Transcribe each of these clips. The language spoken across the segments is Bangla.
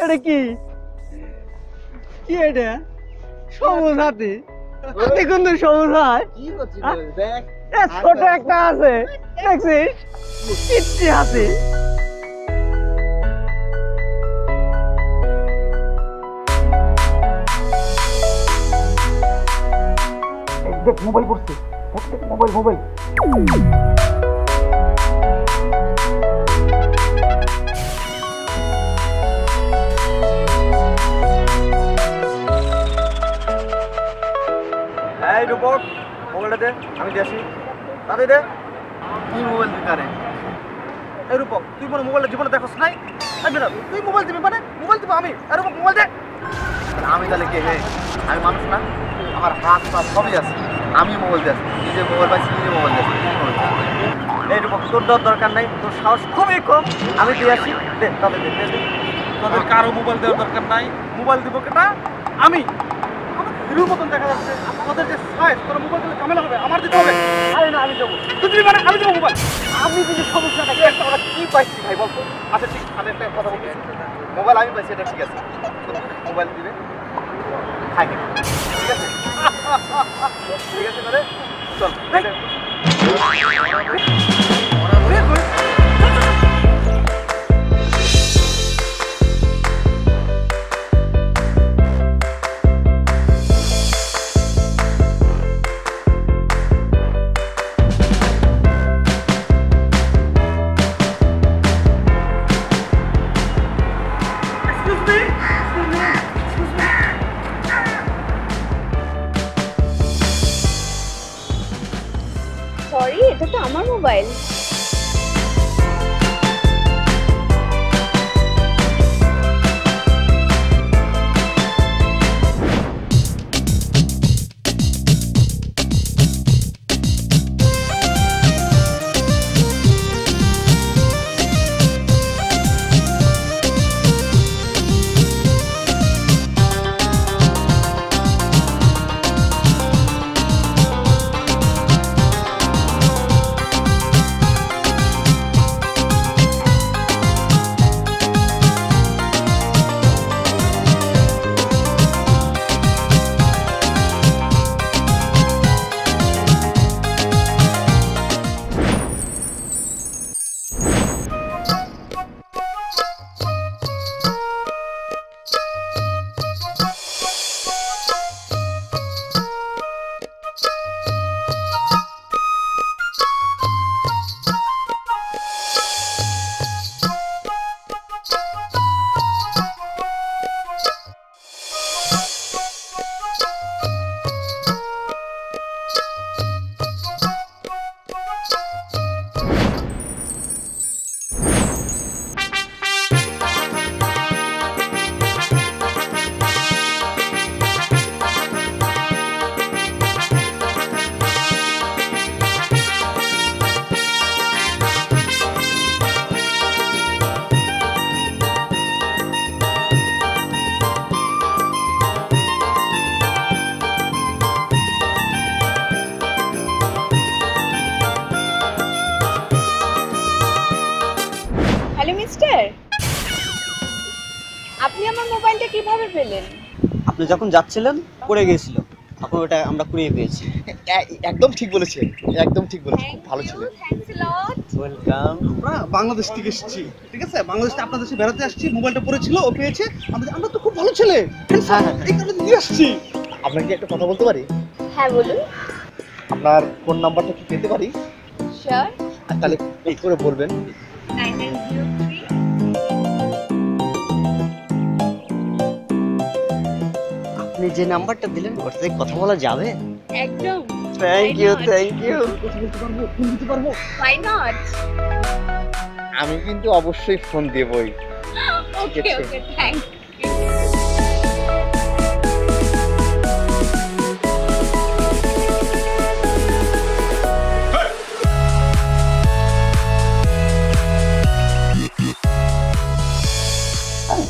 এটা কি কি এটা সবুজ হাতি হাতি কিন্তু সবুজ হয় ছোট একটা আছে দেখছিস কিচ্ছি হাতি দেখ মোবাইল করছে মোবাইল মোবাইল এই রূপক মোবাইলটা দে আমি দিয়ে আসি তাদের দে তুই মোবাইল দিতে রে এই রূপক তুই মনে মোবাইলটা জীবনে দেখোস নাই তুই মোবাইল দিবি মানে মোবাইল দিব আমি এই রূপক মোবাইল দে আমি তাহলে কে হে আমি মানুষ না আমার হাত পা সবই আছে আমি মোবাইল দিয়ে নিজে মোবাইল পাইছি নিজে মোবাইল দিয়ে এই রূপক তোর দরকার নাই তোর সাহস খুবই কম আমি দিয়ে আসি দে তাদের দে তোদের কারো মোবাইল দেওয়ার দরকার নাই মোবাইল দিব কেটা আমি হিরোর মতন দেখা যাচ্ছে তোদের যে সাইজ তোর মোবাইল দিলে ঝামেলা হবে আমার দিতে হবে আরে না আমি দেবো তুই মানে আমি দেবো মোবাইল আমি কিন্তু সমস্যাটা একটা কথা কি পাইছি ভাই বলতো আচ্ছা ঠিক আমি একটা কথা বলছি মোবাইল আমি পাইছি এটা ঠিক আছে মোবাইল দিবে খাই ঠিক আছে ঠিক আছে করে চল সরি এটা তো আমার মোবাইল আপনি আমার মোবাইলটা কিভাবে পেলেন? আপনি যখন যাচ্ছিলেন পড়ে গিয়েছিল, তখন ওটা আমরা কুড়িয়ে পেয়েছি। একদম ঠিক বলেছেন, একদম ঠিক বলেছেন, খুব ভালো ছিল। Thanks a lot. ওয়েলকাম। আমরা বাংলাদেশ থেকে এসেছি, ঠিক আছে? বাংলাদেশ থেকে আপনাদের দেশে বেড়াতে আসছি, মোবাইলটা পড়েছিল, ও পেয়েছে। আমরা তো খুব ভালো ছেলে, এই কারণে দিয়ে আসছি। আপনাকে একটা কথা বলতে পারি? হ্যাঁ বলুন। আপনার ফোন নাম্বারটা কি পেতে পারি? শিওর। তাহলে এই করে বলবেন। 9903। আপনি যে নাম্বারটা দিলেন ওর সাথে কথা বলা যাবে? একদম। Thank you, thank you. কথা বলতে পারবো, ফোন দিতে পারবো? Why not? আমি কিন্তু অবশ্যই ফোন দেবই। Okay, okay, thanks.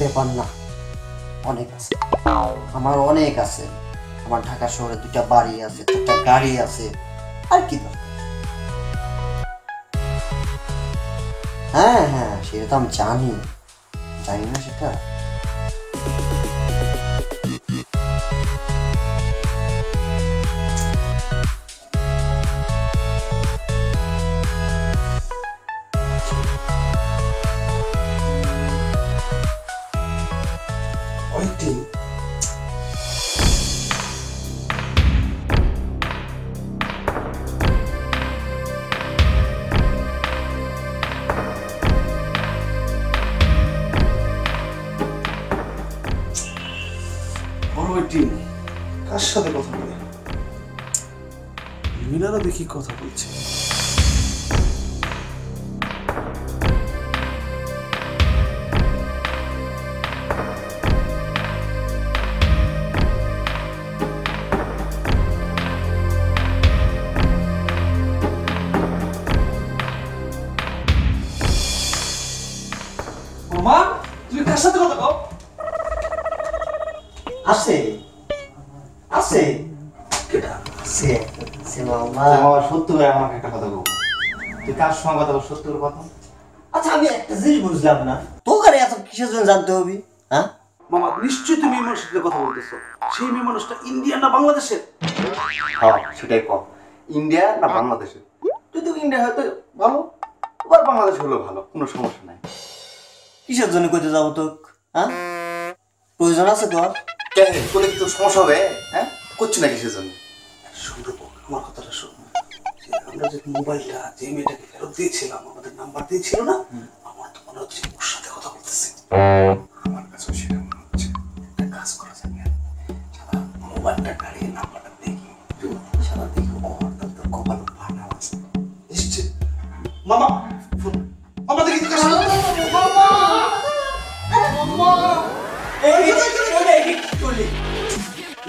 ব্যাপার না, অনেক আছে, আমার অনেক আছে। আমার ঢাকা শহরে 2টা বাড়ি আছে, 4টা গাড়ি আছে, আর কি দরকার? হ্যাঁ হ্যাঁ, সেটা তো আমি জানি, জানি না সেটা। ওইটি বড় বেটি কার সাথে কথা বলে? মিনারা দেখি কথা বলছে। মামা তুমি কার সাথে কথা কও? আছে আছে আছে আছে মামা। সত্য করে আমাকে একটা কথা বলবো, তুই কার সঙ্গে কথা বল, সত্য করে কথা। আচ্ছা আমি একটা জিনিস বুঝলাম না, তোকে এত কিসের জন্য জানতে হবে? হ্যাঁ মামা নিশ্চয়ই তুমি এই মানুষের সাথে কথা বলতেছো। সেই মেয়ে মানুষটা ইন্ডিয়া না বাংলাদেশের? হ্যাঁ সেটাই কম, ইন্ডিয়া না বাংলাদেশে? তুই তো ইন্ডিয়া হয়তো ভালো, আবার বাংলাদেশ হলো ভালো, কোনো সমস্যা নাই। কিসের জন্য কইতে যাবো তো? হ্যাঁ প্রয়োজন আছে তোর? কেন তোর কি তোর সমস্যা হবে? হ্যাঁ করছি না কিসের জন্য? সুন্দর আমার কথাটা শোন। আমরা যে মোবাইলটা যে মেয়েটাকে ফেরত দিয়েছিলাম, আমাদের নাম্বার দিয়েছিল না, আমার তো মনে হচ্ছে ওর সাথে কথা বলতেছি। আমার কাছেও সেটা মনে হচ্ছে। একটা কাজ করা যাবে, সারা মোবাইলটা কাড়িয়ে নাম্বারটা দেখি, সারা দেখি তোর কপাল ভাঙা আছে। এসছে মামা, মামা দেখি কার সাথে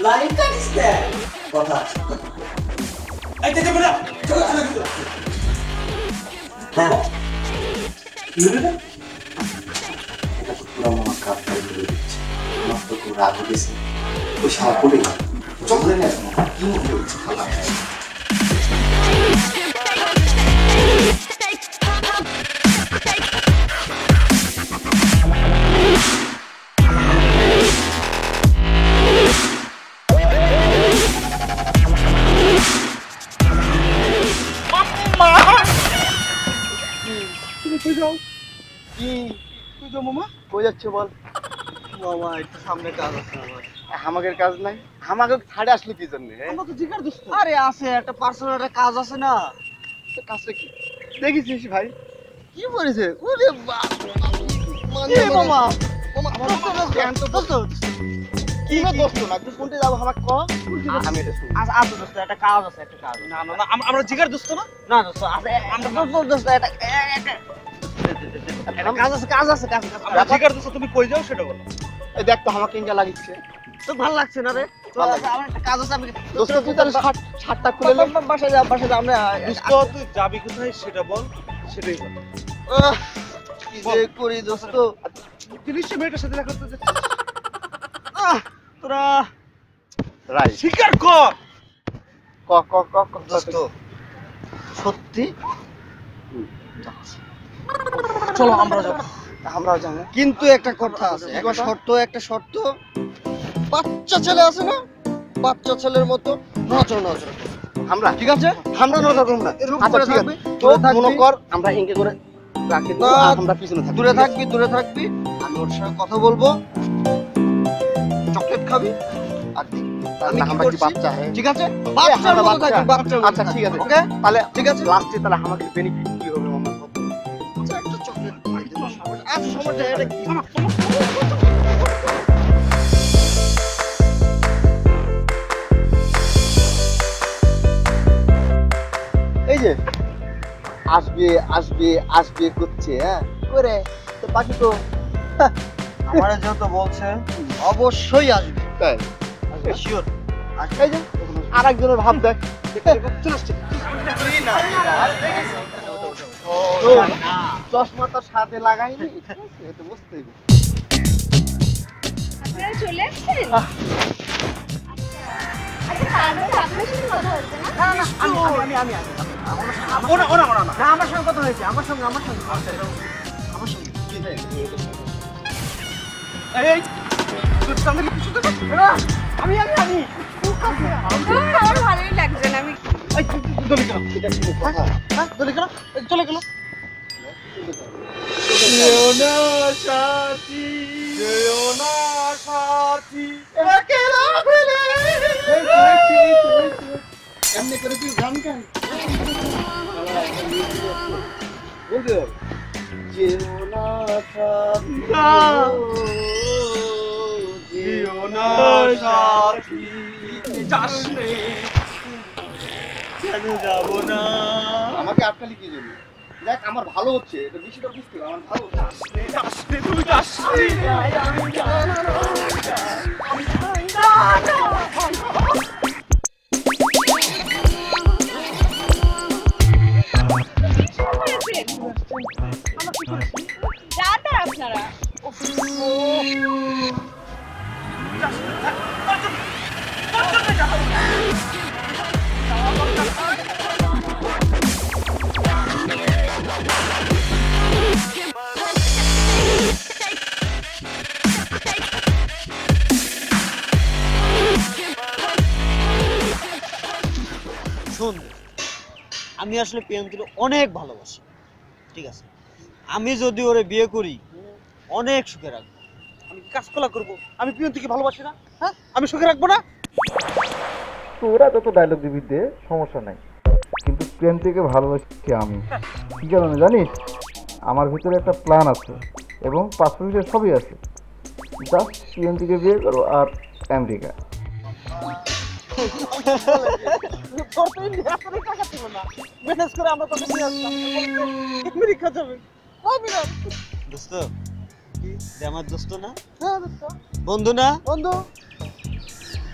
লাইন কাটিস কথা। এই যে বেটা চলে চলে গেল। হ্যাঁ এটা তো পুরো আমার কাপ করে দিচ্ছে, আমার তো খুব রাগ হয়েছে। ওই সারা পড়ে গেল, চলে গেছে কি মনে হচ্ছে খালা। তুই যাও মামা। কই যাচ্ছে বল? মামা একটু সামনে কাজ আছে আমার। আমাদের কাজ নাই, আমাকে ছাড়ে আসলে কি জন্য? আমরা তো জিগার দোস্ত। আরে আছে একটা পার্সোনাল একটা কাজ আছে না। কাজটা কি দেখেছিস ভাই? কি বলেছে? ওরে বাপ এ মামা দোস্ত কি দোস্ত না, তুই কোনটা যাবো আমাকে কর, আমি এটা শুনি। আছে দোস্ত একটা কাজ আছে, একটা কাজ। না না না আমরা জিগার দোস্ত না। না দোস্ত আছে, আমরা দোস্ত একটা একটা কাজ আছে, কাজ আছে, কাজ আছে। আমরা জিগার দোস্ত, তুমি কই যাও সেটা বলো। এই দেখ তো আমাকে ইন্ডিয়া লাগিচ্ছে। তো ভালো লাগছে না রে? তো ভালো লাগছে। আমার একটা কাজ আছে, আমি দোস্ত তুই তাহলে শার্টটা খুলে নে। বাসায় যা আমরা দোস্ত তুই যাবি কোথায় সেটা বল, সেটাই বল। কি যে করি দোস্ত। তুই নিশ্চয়ই মেয়েটার সাথে দেখা করতে যাচ্ছিস। তোরা রাইট, স্বীকার কর। ক ক ক ক দোস্ত সত্যি চলো আমরা যাবো। আমরাও জানি, কিন্তু একটা কথা আছে, একটা শর্ত। বাচ্চা ছেলে আছে না, বাচ্চা ছেলের মতো নজর আমরা ঠিক আছে? আমরা নজর করব না, এরকম আচ্ছা করে ঠিক থাকবি, আছে, তো মনে কর আমরা ইনকে করে রাখি দেবো, আর আমরা পিছনে থাকবো। দূরে থাকবি। আমি ওর সাথে কথা বলবো, চকলেট খাবি আর আমি কি আমরা কি করছি? বাচ্চা হ্যাঁ? ঠিক আছে? বাচ্চার আমরা মতো বাচ্চা। থাকবি, বাচ্চার মতো আচ্ছা ঠিক আছে, ওকে? তাহলে ঠিক আছে? লাস্টে তাহলে আমাকে বেনিফিট কি হবে মামা? আচ্ছা, একটা চকলেট খাই দেবো, আচ্ছা সমস্যা এটা কি? এই যে আসবে করছে, হ্যাঁ করে তো বাকি তো আমারে যেহেতু বলছে অবশ্যই আসবে, তাই। শিওর। এই যে আরেকজনের ভাব দেখ, চলে আসছে। চশমা তো সাথে লাগাইনি, এটা বুঝতে হবে। আপনারা চলে আসছেন? আচ্ছা তার মানে আপনার সাথে কথা হচ্ছে না? আমি ওনা না, আমার সঙ্গে কথা হয়েছে, আমার সঙ্গে এই তোর সামনে কিছু তো আমি আমার ভালোই লাগছে না আমি এই দলি কেন হ্যাঁ দলি কেন চলে গেল যেও না সাথী একলা ফেলে এমনি করে তুই গান গান বলতে যেও না সাথী যেও না সাথী যাস নে কেন যাব না আমাকে আটকালি কি জন্য দেখ আমার ভালো হচ্ছে এটা বিষয়টা বুঝতে আমার ভালো হচ্ছে তুই যাস যাতা আপনারা শোন, আমি আসলে প্রিয়ঙ্কিকে অনেক ভালোবাসি, ঠিক আছে? আমি যদি ওরে বিয়ে করি অনেক সুখে রাখবো। আমি কাজকলা করবো, আমি প্রিয়ন্তীকে ভালোবাসি না, হ্যাঁ আমি সুখে রাখবো না? তোরা যত ডায়লগ দিবি দে, সমস্যা নাই, কিন্তু প্রিয়ন্তীকে ভালোবাসি আমি। কি কারণে জানিস? আমার ভিতরে একটা প্ল্যান আছে এবং পাসপোর্টের সবই আছে। জাস্ট প্রিয়ন্তীকে বিয়ে করো আর আমেরিকা। তোর তো ইন্ডিয়া করে টাকা ছিল না, ম্যানেজ করে আমরা তোকে নিয়ে আসলাম, আমেরিকা যাবে। দোস্ত, তুই আমার দোস্ত না? হ্যাঁ দোস্ত, বন্ধু না? বন্ধু।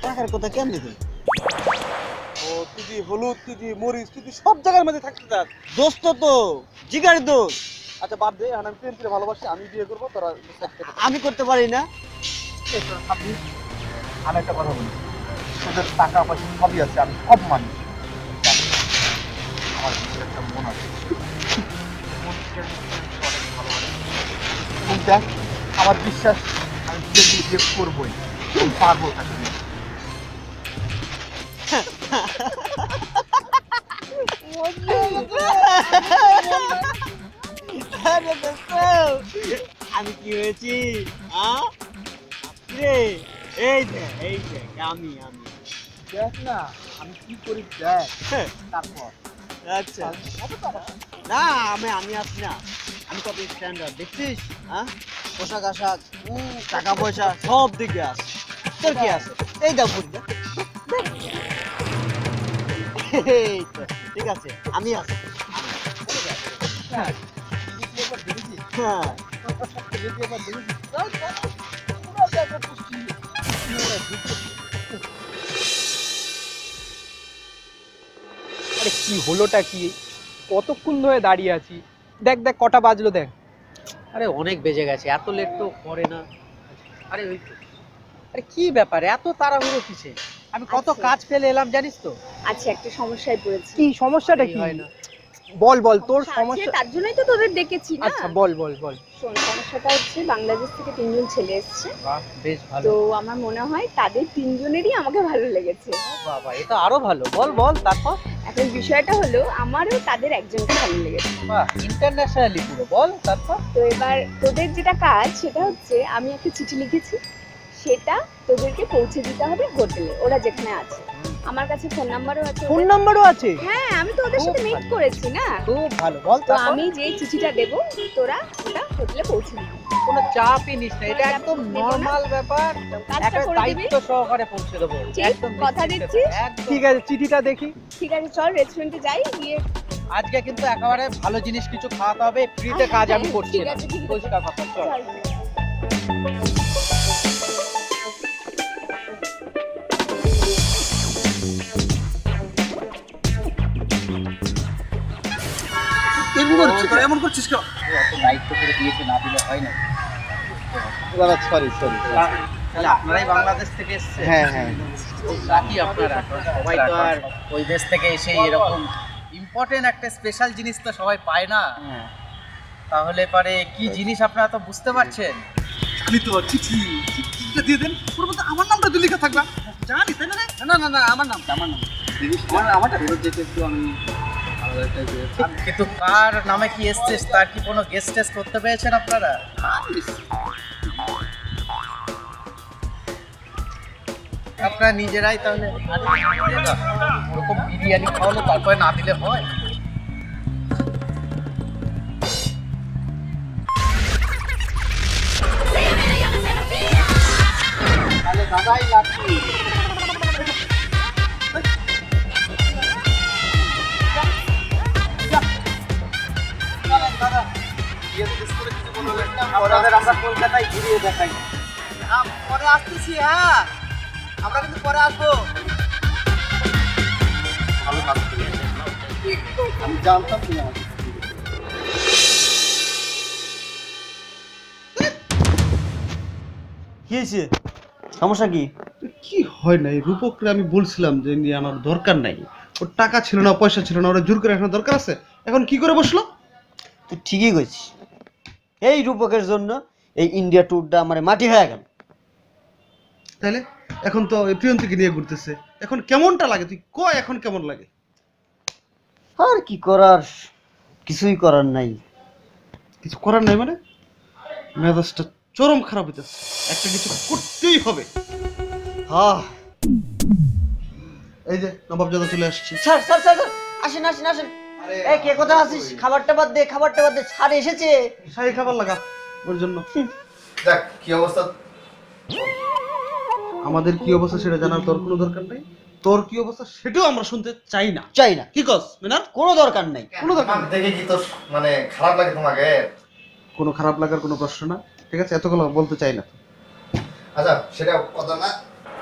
টাকার কথা কেন দিবি? ও তুই হলুদ, তুই মরিচ, তুই সব জায়গার মধ্যে থাকতে থাক। দোস্ত তো জিগার দোস্ত। আচ্ছা বাদ দে, এখন আমি প্রিয়ন্তীকে ভালোবাসি, আমি বিয়ে করবো, তোরা আমি করতে পারি না। আমি একটা কথা বলি, তোদের টাকা পয়সা সবই আছে, আমি সব মানি, আমার ভিতরে একটা মন আছে, এবং দেখ আমার বিশ্বাস আমি বিয়ে করবোই, পারবো তাকে নিয়ে। আমি কি হয়েছি? এই যে আমি দেখ না আমি কি করি, দেখ তারপর। আচ্ছা না, আমি আসি না, আমি কত স্ট্যান্ডার্ড দেখছিস? পোশাক আশাক, টাকা পয়সা সব দিকে আছে। তোর কি আছে? এই দাও বুঝলে, এই তো ঠিক আছে, আমি আছি। হ্যাঁ আরে কি হলোটা কি? কতক্ষণ ধরে দাঁড়িয়ে আছি, দেখ দেখ কটা বাজলো দেখ। আরে অনেক বেজে গেছে, এত লেট তো করে না। আরে ওই তো। আরে কি ব্যাপার, এত তাড়াহুড়ো কিসে? আমি কত আচ্ছা। কাজ ফেলে এলাম জানিস তো। আচ্ছা একটা সমস্যায় পড়েছি। কি সমস্যাটা কি? হয় না। বল বল তোর সমস্যা আছে, সমস্যা। তার জন্যই তো তোদের ডেকেছি না। আচ্ছা বল বল বল। শোন, সমস্যাটা হচ্ছে বাংলাদেশ থেকে 3 জন ছেলে এসেছে, বাহ বেশ ভালো। তো আমার মনে হয় তাদের 3 জনেরই আমাকে ভালো লেগেছে। বাবা এটা আরো ভালো, বল বল তারপর। এখন বিষয়টা হলো আমারও তাদের একজনকে ভালো লেগেছে। বাহ ইন্টারন্যাশনালি পুরো, বল তারপর। তো এবার তোদের যেটা কাজ সেটা হচ্ছে আমি একটা চিঠি লিখেছি, সেটা তোদেরকে পৌঁছে দিতে হবে হোটেলে, ওরা যেখানে আছে। আমার কাছে ফোন নাম্বারও আছে ফোন ওদের। নাম্বারও আছে? হ্যাঁ আমি তো ওদের সাথে খুব মিট ভালো। করেছি না। খুব ভালো, বল তো তারপর। আমি যে চিঠিটা দেব তোরা ওটা হোটেলে পৌঁছে দিবি। কোনো চাপই নিস না, এটা কোনো চাপ একদম নেব না। নরমাল ব্যাপার। কাজটা একটা করে দিবি। দায়িত্ব সহকারে পৌঁছে দেবো, ঠিক, একদম কথা নিশ্চিন্তে দিচ্ছি। থাক, একদম। ঠিক আছে চিঠিটা দেখি। ঠিক আছে চল রেস্টুরেন্টে যাই, গিয়ে আজকে কিন্তু একেবারে ভালো জিনিস কিছু খাওয়াতে হবে, ফ্রিতে কাজ আমি করছি ঠিক না। আছে, ঠিক আছে। পরিষ্কার কথা, চল। চল। এমন করছিস কেন? দায়িত্ব করে দিয়েছে, না দিলে হয় না। Sorry sorry. তাহলে আপনারাই বাংলাদেশ থেকে এসেছেন? হ্যাঁ হ্যাঁ। লাকি আপনারা, সবাই তো আর ওই দেশ থেকে এসে এরকম ইম্পর্টেন্ট একটা স্পেশাল জিনিস তো সবাই পায় না। তাহলে পারে কি জিনিস আপনারা তো বুঝতে পারছেন? জানি তো, চিঠিটা দিয়ে দেন, ওর মধ্যে আমার নামটা তো লেখা থাকবে। জানি তাই না রে? না আমার নাম আমারটা ফেরত যেতে একটু আমি আলাদা টাইপের। কিন্তু কার নামে কি এসছে তার কি কোনো গেস্ট টেস্ট করতে পেরেছেন আপনারা? আপনারা নিজেরাই তাহলে ওরকম বিরিয়ানি খাওয়ালো তারপরে না দিলে হয়? তাহলে দাদাই লাগবে। আপনাদের আমরা কলকাতায় ঘুরিয়ে দেখাই। পরে আসতেছি, হ্যাঁ আমরা কিন্তু পরে আসবো। ভালো কাজ করেছে। আমি জানতাম তুমি আমাকে কি হয়েছে? সমস্যা কি? কি হয় নাই, রূপকরে আমি বলছিলাম যে নিয়ে আনার দরকার নাই, ওর টাকা ছিল না, পয়সা ছিল না, ওরা জোর করে আনার দরকার আছে। এখন কি করে বসলো? তুই ঠিকই কইছিস। এই রূপকের জন্য এই ইন্ডিয়া ট্যুরটা আমার মাটি হয়ে গেল। তাইলে এখন তো এই প্রিয়ন্তীকে নিয়ে ঘুরতেছে, এখন কেমনটা লাগে তুই কয়, এখন কেমন লাগে? আর কি করার, কিছুই করার নাই। কিছু করার নাই মানে? মেজাজটা চরম খারাপ হইতেছে, একটা কিছু করতেই হবে। হ্যাঁ এই যে নবাবজাদা চলে আসছে। স্যার স্যার স্যার আসেন আসেন আসেন। এই কে কোথায় আছিস? খাবারটা বাদ দে, খাবারটা বাদ দে। স্যার এসেছে। শাহী খাবার লাগা ওর জন্য। দেখ কি অবস্থা। আমাদের কি অবস্থা সেটা জানার তোর কোনো দরকার নাই, তোর কি অবস্থা সেটাও আমরা শুনতে চাই না। চাই না। কি কস মিনার? কোনো দরকার নাই। কোনো দরকার নেই। দেখে কি তোর মানে খারাপ লাগে তোমাকে? কোনো খারাপ লাগার কোনো প্রশ্ন না, ঠিক আছে? এতগুলো বলতে চাই না। আচ্ছা সেটা কথা না,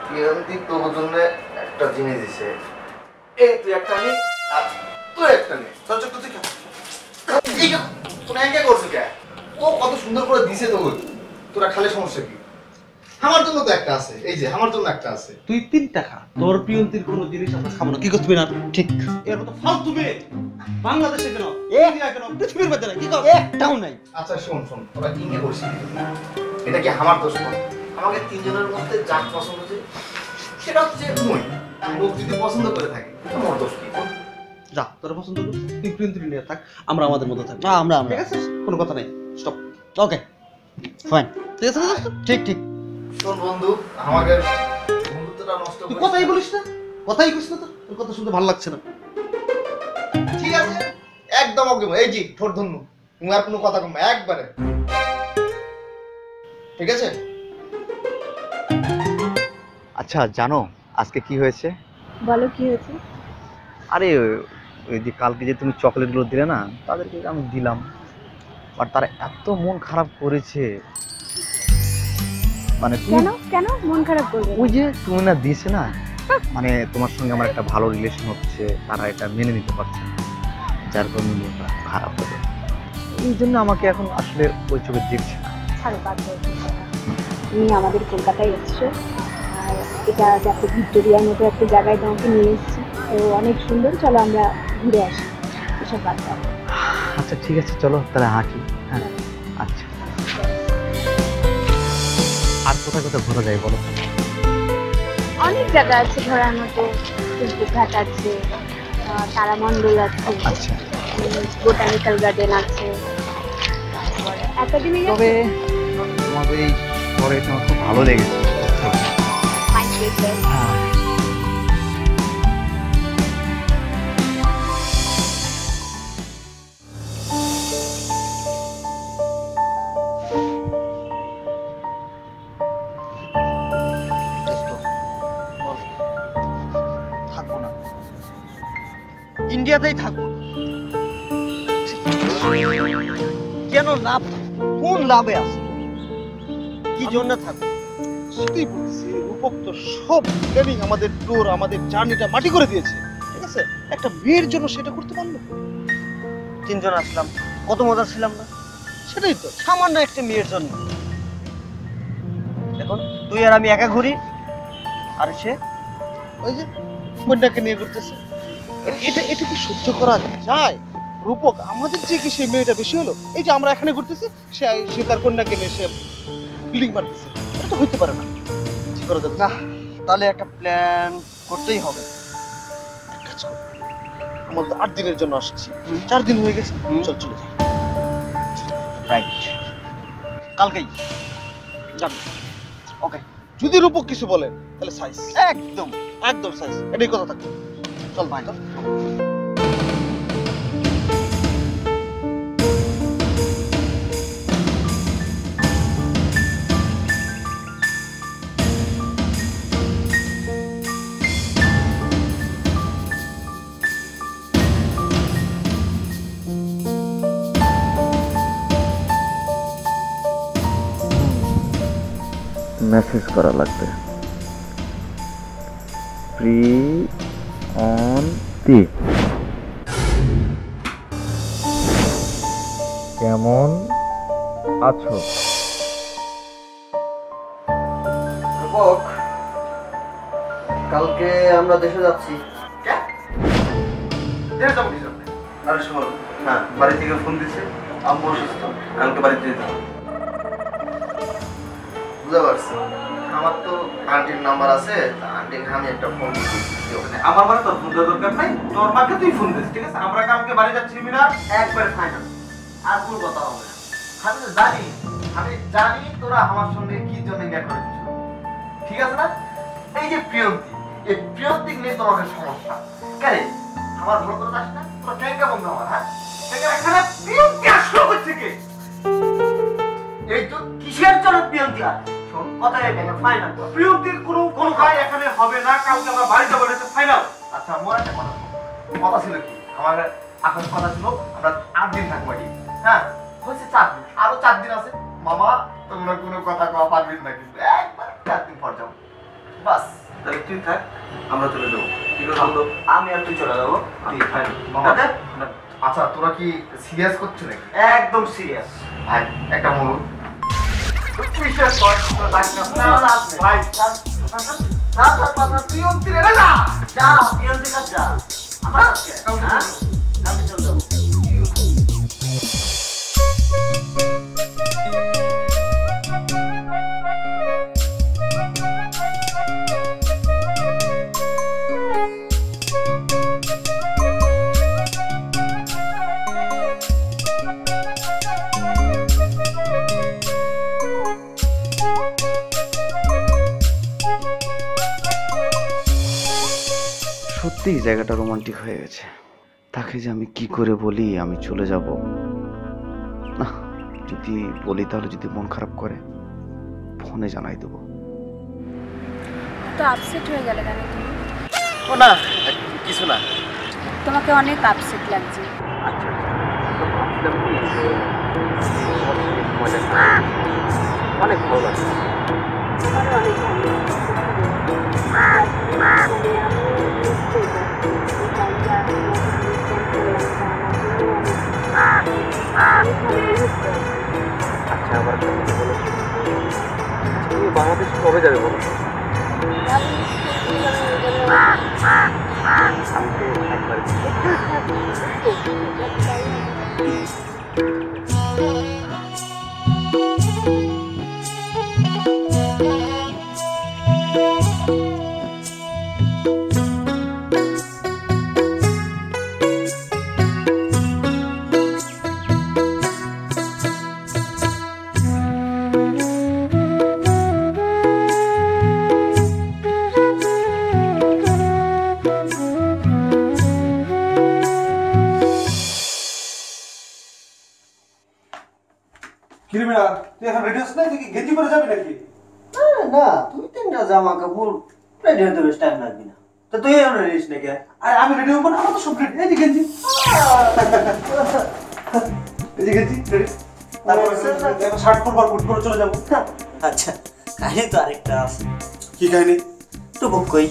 প্রিয়ন্তী তোর জন্য একটা জিনিস দিছে। এই তুই একটা নি আর তুই একটা নি। তোর চোখ তুই এই তোরা একা করছিস কে? ও কত সুন্দর করে দিছে তোর, তোরা খালি সমস্যা কি? আমার জন্য তো একটা আছে, এই যে আমার জন্য একটা আছে। তুই 3 টাকা তোর প্রিয়ন্তীর কোনো জিনিস আমরা খাবো না। কি করতে মিনার? ঠিক। এর মতো ফালতু মেয়ে বাংলাদেশে কেন, ইন্ডিয়া কেন, পৃথিবীর মধ্যে নাই। কি কর? একটাও নাই। আচ্ছা শোন শোন, তোরা ইঙ্গে করছিস, এটা কি আমার দোষ নয়? আমাকে তিনজনের মধ্যে যা পছন্দ হচ্ছে সেটা হচ্ছে মুই। লোক যদি পছন্দ করে থাকে আমার দোষ কি? যা তোর পছন্দ কর, তুই প্রিয়ন্তীর নিয়ে থাক, আমরা আমাদের মতো থাকবো। না আমরা ঠিক আছে, কোনো কথা নাই। স্টপ। Okay fine. ঠিক আছে দোস্ত? ঠিক ঠিক। শোন বন্ধু, আমাকে বন্ধুত্বটা নষ্ট তুই করিস কথাই না। বলিস না, কথাই কইস না, তোর কথা শুনতে ভালো লাগছে না। ঠিক আছে, একদম ওকে। এই জি ঠোঁট ধন্যু, তুমি আর কোনো কথা কম একবারে, ঠিক আছে? আচ্ছা জানো আজকে কি হয়েছে? বলো কি হয়েছে? আরে ওই যে কালকে যে তুমি চকলেটগুলো দিলে না, তাদেরকে আমি দিলাম, আর তারা এত মন খারাপ করেছে। মানে কেন কেন মন খারাপ করবে? ওই যে তুমি না দিয়েছে না, মানে তোমার সঙ্গে আমার একটা ভালো রিলেশন হচ্ছে, তারা এটা মেনে নিতে পারছে না, যার কারণে মনটা খারাপ হবে। এই জন্য আমাকে এখন আসলে ওই চোখে দেখছে না। ছাড়ো বাদ দাও এসব কথা। তুমি আমাদের কলকাতায় এসছো, আর এটা দেখো ভিক্টোরিয়ার মতো একটা জায়গায় তোমাকে নিয়ে এসেছি, তো অনেক সুন্দর। চলো আমরা ঘুরে আসি, এসব বাদ দাও। আচ্ছা ঠিক আছে, চলো তাহলে হাঁটি। হ্যাঁ আচ্ছা, আর কোথায় কোথায় ঘোরা যায় বলো? অনেক জায়গা আছে ঘোরার মতো। ঘাট আছে, তারামণ্ডল আছে, আচ্ছা বোটানিক্যাল গার্ডেন আছে, তারপরে একাডেমি তবে তোমাদের এই শহরে এসে আমার খুব ভালো লেগেছে। হ্যাঁ থাকবো না, ইন্ডিয়াতেই থাকবো। কেন লাভ? কোন লাভে আছে? কি জন্য থাকবো? সেটাই বলছি, রূপক তো সব প্ল্যানিং, আমাদের ট্যুর, আমাদের জার্নিটা মাটি করে দিয়েছে। ঠিক আছে, একটা মেয়ের জন্য সেটা করতে পারলো। 3 জন আসলাম, কত মজা ছিলাম না? সেটাই তো। সামান্য একটা মেয়ের জন্য। এখন তুই আর আমি একা ঘুরি, আর সে ওই যে কন্যাকে নিয়ে ঘুরতেছে। এটা এটা কি সহ্য করা যায়? রূপক আমাদের চেয়ে কি সেই মেয়েটা বেশি হলো? এই যে আমরা এখানে ঘুরতেছি, সে তার কন্যাকে নিয়ে সে বিল্ডিং মারতেছে, এটা তো হইতে পারে না। কি করা যাবে? না, তাহলে একটা প্ল্যান করতেই হবে। কাজ কর, আমরা তো 8 দিনের জন্য আসছি, 4 দিন হয়ে গেছে, চল চলে যাই। রাইট, কালকেই যাবি? ওকে। যদি রূপক কিছু বলে তাহলে সাইজ, একদম একদম সাইজ, এটাই কথা থাকবে। চল ভাই। মেসেজ করা লাগবে। প্রি অন টি কেমন আছো? রূপক, কালকে আমরা দেশে যাচ্ছি। আরে শোনো না, বাড়ি থেকে ফোন দিচ্ছে, আম্মু অসুস্থ, কালকে বাড়িতে যেতে হবে। বুঝতে পারছি, আমার তো আন্টির নাম্বার আছে, আন্টিকে আমি একটা ফোন দিচ্ছি। আমার মানে তোর ফোন দেওয়ার দরকার নাই, তোর মাকে তুই ফোন দিস, ঠিক আছে? আমরা কালকে বাড়ি যাচ্ছি মিনার, একবার ফাইনাল, আর কোনো কথা হবে না। আমি জানি তোরা আমার সঙ্গে কি জন্য দেখা করেছিস, ঠিক আছে না? এই যে প্রিয়ন্তি, এই প্রিয়ন্তি নিয়ে তোমাকে সমস্যা কেন? আমার ভালো করে যাস না, তোরা কেঙ্কা বন্ধু আমার, হ্যাঁ? এখানে প্রিয়ঙ্কি আসলো থেকে এই তো কিসের জন্য প্রিয়ন্তি আর শোন কথা এখানে ফাইনাল। প্রিয়ঙ্কির কোনো ভাই এখানে হবে না, কালকে আমরা বাড়ি যাবো, এটা ফাইনাল। আচ্ছা, মোর একটা কথা কথা ছিল কি, আমার এখন কথা ছিল আমরা 8 দিন থাকবো, হ্যাঁ? হয়েছে 4 দিন, আরো 4 দিন আছে। মামা তোমরা কোনো কথা কওয়া পারবেন না, কিন্তু একবার 4 দিন পর যাবো, বাস। তাহলে তুই থাক, আমরা চলে যাবো, ঠিক আছে? বলতো আমি আর তুই চলে যাবো, ফাইনাল। মামা। আচ্ছা, তোরা কি সিরিয়াস করছিস নাকি? একদম সিরিয়াস ভাই একটা বলুন, বিশ্বাস কর, তোরা যাস না। ভাই। প্রিয়ন্তি রে না, যা প্রিয়ন্তির কাছে যা, আমার কাছে, হ্যাঁ? আমি চলে যাবো। সত্যিই জায়গাটা রোমান্টিক হয়ে গেছে। তাকে যে আমি কি করে বলি আমি চলে যাব, না যদি বলি তাহলে যদি মন খারাপ করে ফোনে জানাই দেবো। তো আপসেট হয়ে গেলে কেন তুমি? ও না, কিছু না। তোমাকে অনেক আপসেট লাগছে। অনেক ভালো লাগছে। আমারও অনেক ভালো আচ্ছা, আবার তুমি বাংলাদেশ কবে যাবে বলো? আমি তো একবার তুই এখন রেডি হস না, তুই কি গেঞ্জি পরে যাবি নাকি? না, তুই 3টা জামা কাপড় রেডি হতে বেশ টাইম লাগবে না। তো তুই এখন রেডি হস নাকি? আর আমি রেডি হবো না, আমার তো সব রেডি। এই যে গেঞ্জি, এই যে গেঞ্জি রেডি। তারপর শার্ট পরবো আর কোট পরে চলে যাবো। আচ্ছা, কাহিনী তো আরেকটা আছে। কি কাহিনী? রূপক কই?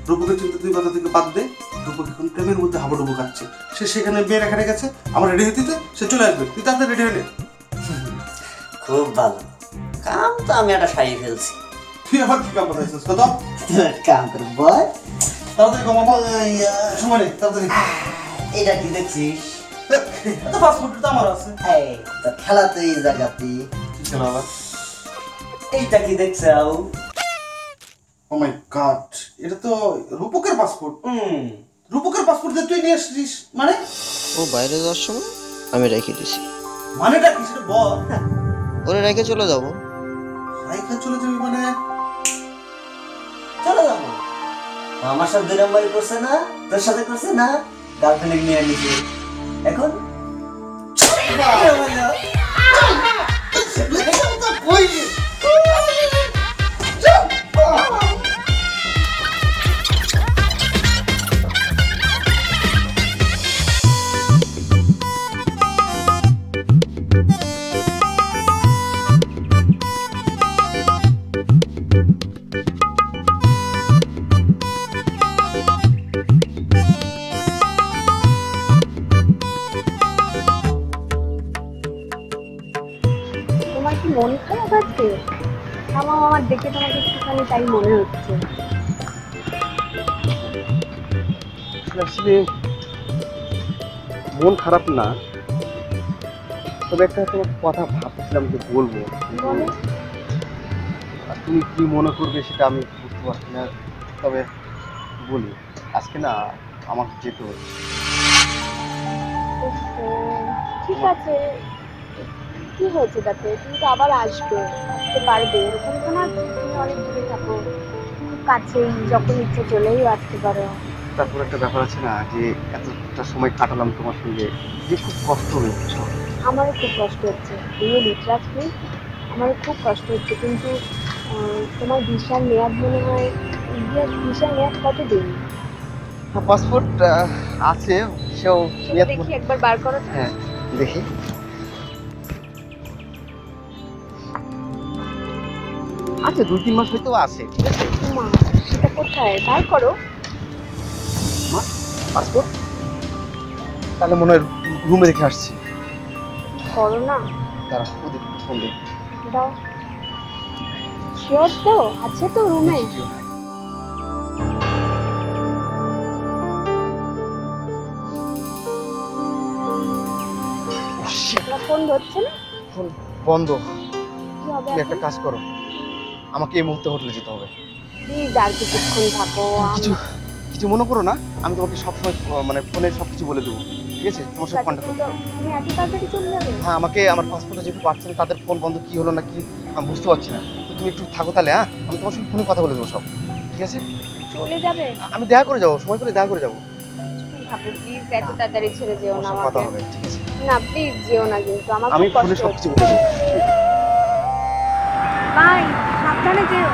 রূপকের চিন্তা তুই কথা থেকে বাদ দে। রূপক এখন প্রেমের মধ্যে হাবুডুবু খাচ্ছে। সে সেখানে মেয়ের এখানে গেছে, আমার রেডি হতে সে চলে আসবে। তুই তাড়াতাড়ি রেডি হলে। খুব ভালো কাম তো আমি একটা সারিয়ে ফেলছি। তুই আবার কি কাম করছিস? কত কাম কর বল, তাড়াতাড়ি কমাবো সময় নেই, তাড়াতাড়ি। এটা কি দেখছিস? তো পাসপোর্ট তো আমার আছে। এই তো খেলা তো এই জায়গাতে। কি খেলা আবার? এইটা কি দেখছাও? ও মাই গড, এটা তো রূপকের পাসপোর্ট। রূপকের পাসপোর্ট দিয়ে তুই নিয়ে আসছিস মানে? ও বাইরে যাওয়ার সময় আমি রেখে দিছি। মানেটা কি সেটা বল। ওরে রেখে চলে যাবো। রাইখা চলে যাবি মানে? চলে যাবো। আমার সাথে 2 নম্বরই করছে না, তোর সাথে করছে না, গার্লফ্রেন্ড নিয়ে নিছে। এখন তোমার কি মন খারাপ আছে? আমার দেখে তোমাকে একটুখানি তাই মনে হচ্ছে। আসলে মন খারাপ না, তবে একটা তোমার কথা ভাবছিলাম যে বলবো, বলো। আর তুমি কি মনে করবে সেটা আমি বুঝতে পারছি না। তবে বলি, আজকে না আমার যেতে হচ্ছে। ওহো, ঠিক আছে, কি হয়েছে তাতে? তুমি তো আবার আসবে, আসতে পারবে, এরকম তো না যে তুমি অনেক দূরে থাকো, খুব কাছেই, যখন ইচ্ছে চলেই আসতে পারো। তারপর একটা ব্যাপার আছে না, যে এতটা সময় কাটালাম তোমার সঙ্গে, যে খুব কষ্ট হবে বুঝছো। আমারও খুব কষ্ট হচ্ছে, রিয়েলি ট্রাস্ট মি, আমারও খুব কষ্ট হচ্ছে, কিন্তু তোমার ভিসার মেয়াদ মনে হয়, ভিসার মেয়াদ কতদিন? পাসপোর্ট আছে, সেও সেটা দেখি একবার বার করো তো। হ্যাঁ দেখি। আচ্ছা 2-3 মাস হয়তো আছে, ঠিক আছে। মা, সেটা কোথায় বার করো? পাসপোর্ট তাহলে মনে হয় রুমে রেখে আসছি। করো না, দাঁড়া ওদের ফোন দিই। দাও। শিওর তো? আছে তো রুমে? আপনার ফোন ধরছে না? ফোন বন্ধ। কি হবে তুমি একটা এখন? কাজ করো, আমাকে এই মুহূর্তে হোটেলে যেতে হবে। প্লিজ আর কিছুক্ষণ থাকো। কিছু কিছু মনে করো না, আমি তোমাকে সবসময় মানে ফোনে সবকিছু বলে দেবো, ঠিক আছে? তোমার সাথে কন্ট্যাক্ট করো। তুমি এত তাড়াতাড়ি চলে যাবে? হ্যাঁ, আমাকে আমার পাসপোর্টে যেহেতু পাচ্ছেন, তাদের ফোন বন্ধ কি হলো না কি আমি বুঝতে পারছি না। তো তুমি একটু থাকো তাহলে। হ্যাঁ, আমি তোমার সঙ্গে ফোনে কথা বলে দেবো সব, ঠিক আছে? চলে যাবে? আমি দেখা করে যাবো, সময় করে দেখা করে যাবো। থাকো প্লিজ, এত তাড়াতাড়ি ছেড়ে যেও না তোমার সাথে কথা আমাকে। হবে, ঠিক আছে? না প্লিজ যেও না, কিন্তু আমার আমি খুব ফোনে কষ্ট সবকিছু হচ্ছে। বলে দেবো। বাই, সাবধানে যেও।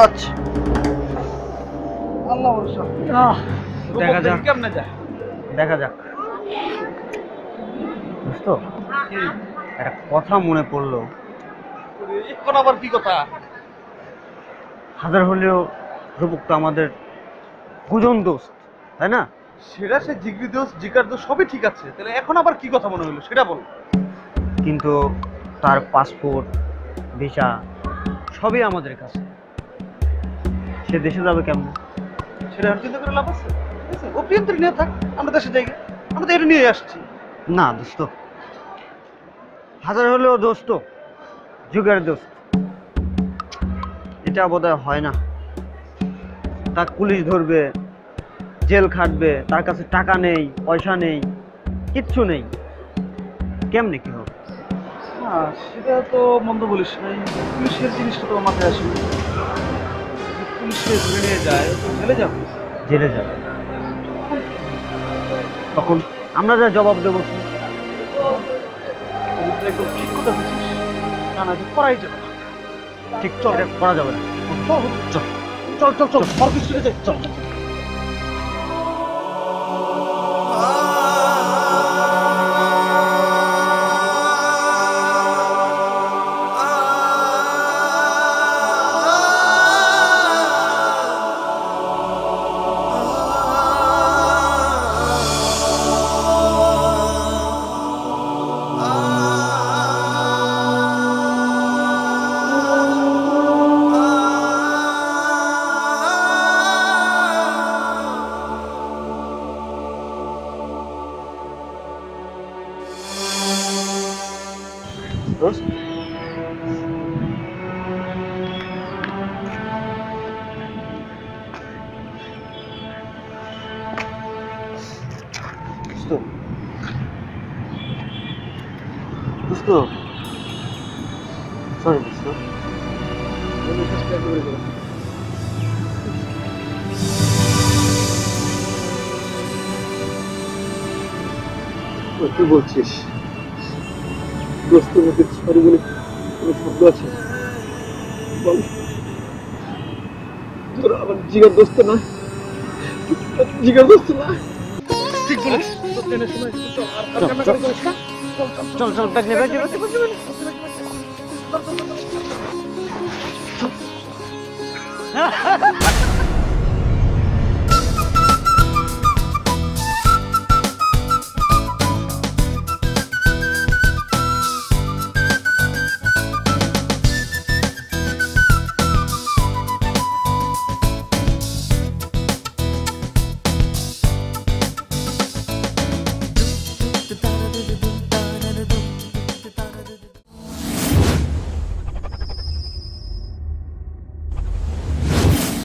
আচ্ছা আল্লাহ ভরসা। দেখা যাক কেমনে যায়? দেখা যাক বুঝতো একটা কথা মনে পড়লো এখন আবার কি কথা? হাজার হলেও রূপক তো আমাদের গুজন দোস্ত তাই না? সেটা সে জিগরি দোষ জিকার দোষ সবই ঠিক আছে, তাহলে এখন আবার কি কথা মনে হলো সেটা বল। কিন্তু তার পাসপোর্ট ভিসা সবই আমাদের কাছে, সে দেশে যাবে কেমন? সেটা আর চিন্তা করে লাভ আছে? ঠিক আছে, ও প্রিয়ন্তর নিয়ে থাক, আমরা দেশে যাই, আমরা তো এটা নিয়ে আসছি। না দোস্ত, হাজার হলেও দোস্ত যুগের দোস্ত, এটা বোধহয় হয় না। তার পুলিশ ধরবে, জেল খাটবে, তার কাছে টাকা নেই, পয়সা নেই, কিচ্ছু নেই, কেমনে কি হবে? হ্যাঁ সেটা তো মন্দ বলিস নাই, পুলিশের জিনিসটা তো মাথায় আসে। পুলিশে ধরে নিয়ে যায় তো জেলে যাবে। জেলে যাবে, তখন আমরা যা জবাব দেবো কি? একদম ঠিক কথা বলছিস, না না এটা করাই যাবে না। ঠিক চল, এটা করা যাবে না। চল চল চল চল চল অফিস চলে যাই, চল চল। দোস্ত দোস্ত সরি দোস্ত, কি বলছিস? দোস্তের মধ্যে সরি বলে কোনো শব্দ আছে? বল, তোরা আমার জিগার দোস্ত না, জিগার দোস্ত না। ঠিক বলেছিস, তোর ট্রেনের সময় চল চল ব্যাগ নে, ব্যাগ নে, ব্যাগ নে।